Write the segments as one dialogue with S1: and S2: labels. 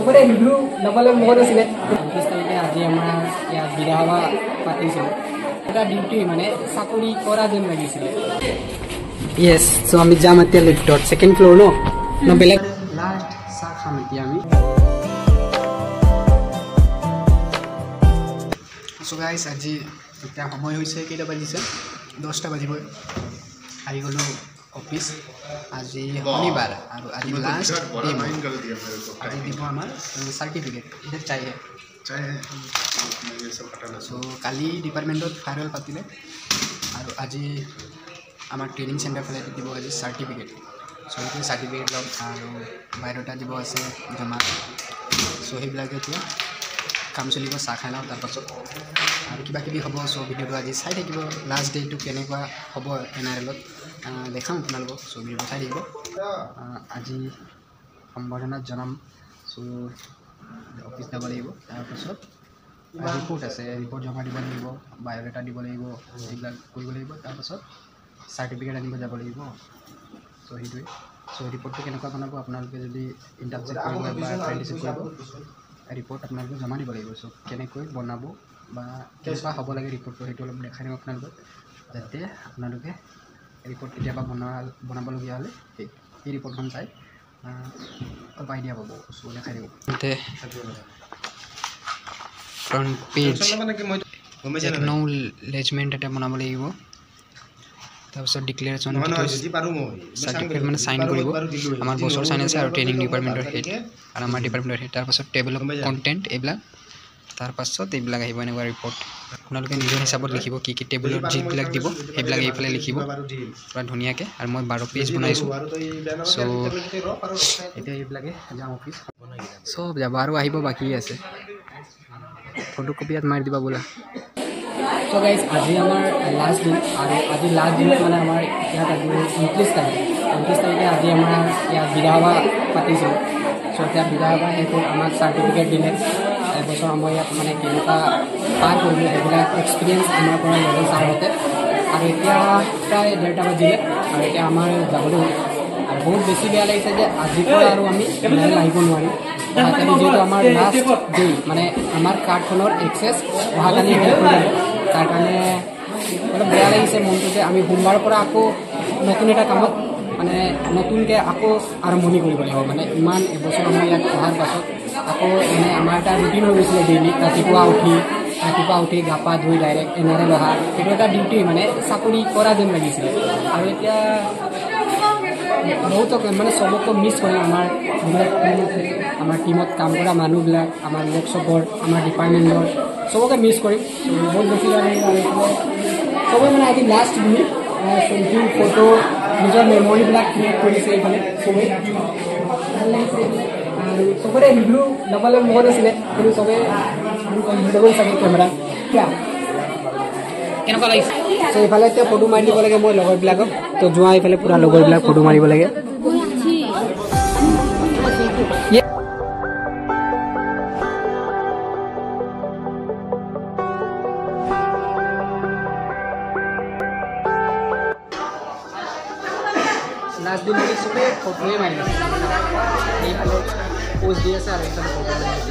S1: চবৰে ৰিভিউ ল'বলৈ মন আছিলে 29 তাৰিখে আজি আমাৰ ইয়াত বিদায় সভা পাতিছিলোঁ এটা ডিউটি মানে চাকৰি কৰা যেন লাগিছিলে য়েছ চ' আমি যাম এতিয়া লিফ্টত ছেকেণ্ড ফ্ল'ৰ ন বেলেগ লাষ্ট চাহ খাম এতিয়া আমি চ' গাইছ আজি এতিয়া সময় হৈছে কেইটা বাজিছে 10টা বাজিবই আহি গ'লোঁ অফিচ আজি শনিবাৰ আৰু আজি লাষ্ট আজি দিব আমাৰ চাৰ্টিফিকেট এতিয়া চাইহে চ' কালি ডিপাৰ্টমেণ্টত ফায়াৰৱেল পাতিলে আৰু আজি আমাৰ ট্ৰেইনিং চেণ্টাৰ ফালে দিব আজি চাৰ্টিফিকেট চ' সেইটো চাৰ্টিফিকেট ল'ম আৰু বায়'ডাটা দিব আছে জমা চ' সেইবিলাকে এতিয়া কাম চলিব চাহ খাই লওঁ তাৰপাছত আৰু কিবা কিবি হ'ব চ' ভিডিঅ'টো আজি চাই থাকিব লাষ্ট ডে'টো কেনেকুৱা হ'ব NRLত দেখাম আপোনালোকক চ' ভিডিঅ'টো চাই থাকিব আজি সম্বৰ্ধনাত জনাম চ' অফিচ যাব লাগিব তাৰপাছত ৰিপৰ্ট আছে ৰিপৰ্ট জমা দিব লাগিব বায়'ডাটা দিব লাগিব এইবিলাক কৰিব লাগিব তাৰপাছত চাৰ্টিফিকেট আনিব যাব লাগিব চ' সেইটোৱে চ' ৰিপৰ্টটো কেনেকুৱা বনাব আপোনালোকে যদি ইণ্টাৰ্ণশ্বিপ কৰিব বা এপ্ৰেণ্টিছশ্বিপ কৰিব ৰিপৰ্ট আপোনালোকে জমা দিব লাগিব চ' কেনেকৈ বনাব বা কেনেকুৱা হ'ব লাগে ৰিপৰ্টটো সেইটো অলপ দেখাই দিম আপোনালোকক যাতে আপোনালোকে ৰিপৰ্ট কেতিয়াবা বনাবলগীয়া হ'লে সেই ৰিপৰ্টখন চাই অলপ আইডিয়া পাব চ' দেখাই দিব ফ্ৰণ্ট পেজ একন'লেজমেণ্ট এটা বনাব লাগিব তাৰপিছত ডিক্লেৰেশ্যন চাৰ্টিফিকেট মানে চাইন কৰিব আমাৰ বছৰ চাইন আছে আৰু ট্ৰেইনিং ডিপাৰ্টমেণ্টৰ হেড আৰু আমাৰ ডিপাৰ্টমেণ্টৰ হেড তাৰপাছত টেবল অফ কণ্টেণ্ট এইবিলাক তাৰপাছত এইবিলাক আহিব এনেকুৱা ৰিপৰ্ট আপোনালোকে নিজৰ হিচাপত লিখিব কি কি টেবুলত যিবিলাক দিব সেইবিলাক এইফালে লিখিব পূৰা ধুনীয়াকৈ আৰু মই 12 পেজ বনাইছোঁ চ' এতিয়া এইবিলাকে যাম অফিচ চব যাব আৰু আহিব বাকী আছে ফটো কপি ইয়াত মাৰি দিবা বোলা চ' গাইজ আজি আমাৰ লাষ্ট দিন আৰু আজি লাষ্ট দিনত মানে আমাৰ ইয়াত আজি 29 তাৰিখে আজি আমাৰ ইয়াত বিদায় সভা পাতিছিলোঁ চ' এতিয়া বিদায় সভা শেষ হ'ল আমাক চাৰ্টিফিকেট দিলে এবছৰ সময় ইয়াত মানে কেনেকুৱা পাৰ কৰিলোঁ সেইবিলাক এক্সপিৰিয়েঞ্চ আমাৰ পৰা ল'লে ছাৰহঁতে আৰু এতিয়া প্ৰায় 1:30 বাজিলে আৰু এতিয়া আমাৰ যাবলৈ আৰু বহুত বেছি বেয়া লাগিছে যে আজিৰ পৰা আৰু আমি আহিব নোৱাৰিম অহাকালি যিহেতু আমাৰ লাষ্ট ডে মানে আমাৰ কাৰ্ডখনৰ এক্সেছ অহাকালি শেষ হৈ যাব তাৰ কাৰণে অলপ বেয়া লাগিছে মনটো যে আমি সোমবাৰৰ পৰা আকৌ নতুন এটা কামত মানে নতুনকৈ আকৌ আৰম্ভণি কৰিব লাগিব মানে ইমান এবছৰ সময় ইয়াত অহাৰ পাছত আকৌ মানে আমাৰ এটা ৰুটিন হৈ গৈছিলে ডেইলি ৰাতিপুৱা উঠি গা পা ধুই ডাইৰেক্ট NRL অহা সেইটো এটা ডিউটি মানে চাকৰি কৰা যেন লাগিছিলে আৰু এতিয়া বহুতক মানে চবকে মিছ কৰিম আমাৰ যিবিলাক টিম আছে আমাৰ টিমত কাম কৰা মানুহবিলাক আমাৰ ৱৰ্কশ্বপৰ আমাৰ ডিপাৰ্টমেণ্টৰ চবকে মিছ কৰিম বহুত বেছি চবে মানে আজি লাষ্ট মিনিট চেল্ফি ফটো নিজৰ মেমৰিবিলাক ক্ৰিয়েট কৰিছে এইফালে চবেই ভাল লাগিছে আৰু চবৰে ৰিভিউ ল'বলৈ মন আছিলে কিন্তু চবেই কমফৰ্টেবল চাগে কেমেৰা কেনেকুৱা লাগিছে চ' এইফালে এতিয়া ফটো মাৰি দিব লাগে মই লগৰবিলাকক তো যোৱা এইফালে পূৰা লগৰবিলাক ফটো মাৰিব লাগে লাষ্ট দিন বুলি চবেই ফটোৱে মাৰি আছে এইফালে পোষ্ট দি আছে আৰু এইফালে ফটো মাৰি আছে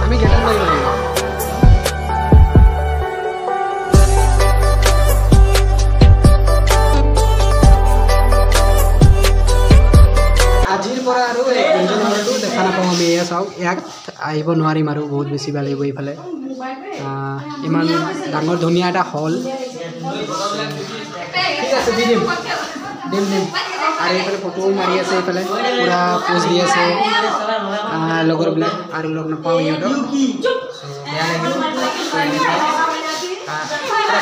S1: আমি গেটত মাৰিব লাগিব আজিৰ পৰা আৰু ইঞ্জিন হলটো দেখা নাপাওঁ আমি এয়া চাওক ইয়াত আহিব নোৱাৰিম আৰু বহুত বেছি বেয়া লাগিব এইফালে ইমান ডাঙৰ ধুনীয়া এটা হল ঠিক আছে দি দিম আৰু এইফালে ফটোও মাৰি আছে এইফালে পূৰা পোজ দি আছে লগৰবিলাক আৰু লগ নাপাওঁ ইহঁতক বেয়া লাগিব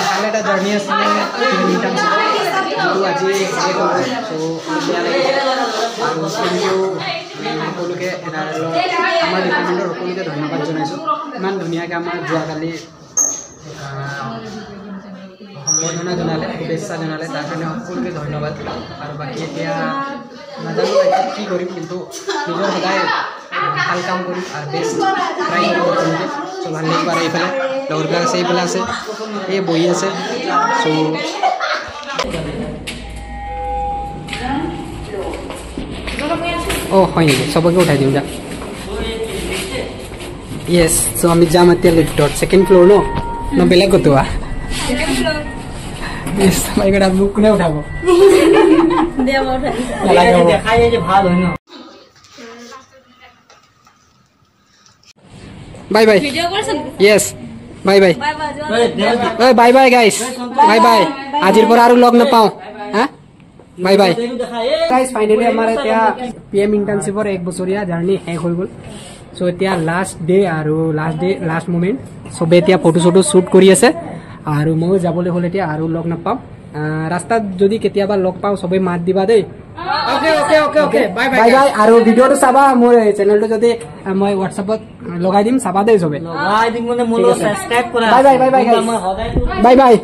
S1: ভাল এটা জাৰ্ণি আছিলে যিটো আজি শেষ হ'ব চ' বেয়া লাগিব আৰু সকলোকে আমাৰ ডিপাৰ্টমেণ্টৰ সকলোকে ধন্যবাদ জনাইছোঁ ইমান ধুনীয়াকৈ আমাৰ যোৱাকালি সম্বৰ্ধনা জনালে শুভেচ্ছা জনালে তাৰ কাৰণে সকলোকে ধন্যবাদ আৰু বাকী এতিয়া নাজানো কি কৰিম কিন্তু নিজৰ সদায় ভাল কাম কৰিম আৰু বেষ্ট ট্ৰাই কৰিম নতুনকৈ চ' ভাল লাগিব আৰু এইফালে লগৰবিলাক আছে এইফালে আছে এই বহি আছে চ' অঁ হয় নেকি চবকে উঠাই দিওঁ যা য়েছ চ' আমি যাম এতিয়া লিফ্টত ছেকেণ্ড ফ্ল'ৰ ন বেলেগ কটোৱা মোক কোনে উঠাব বাই বাই য়েছ বাই বাই বাই বাই গাইছ বাই বাই আজিৰ পৰা আৰু লগ নাপাওঁ হা বাই বাই গাইছ ফাইনেলি আমাৰ এতিয়া PM ইণ্টাৰ্ণশ্বিপৰ 1 বছৰীয়া জাৰ্ণি শেষ হৈ গ'ল চ' এতিয়া লাষ্ট ডে আৰু লাষ্ট মুমেণ্ট চবে এতিয়া ফটো চটো শ্বুট কৰি আছে আৰু ময়ো যাবলৈ হ'ল এতিয়া আৰু লগ নাপাওঁ ৰাস্তাত যদি কেতিয়াবা লগ পাওঁ চবে মাত দিবা দেই ওকে বাই বাই আৰু ভিডিঅ'টো চাবা মোৰ চেনেলটো যদি মই হোৱাটছএপত লগাই দিম চাবা দেই চবে bye bye bye bye bye bye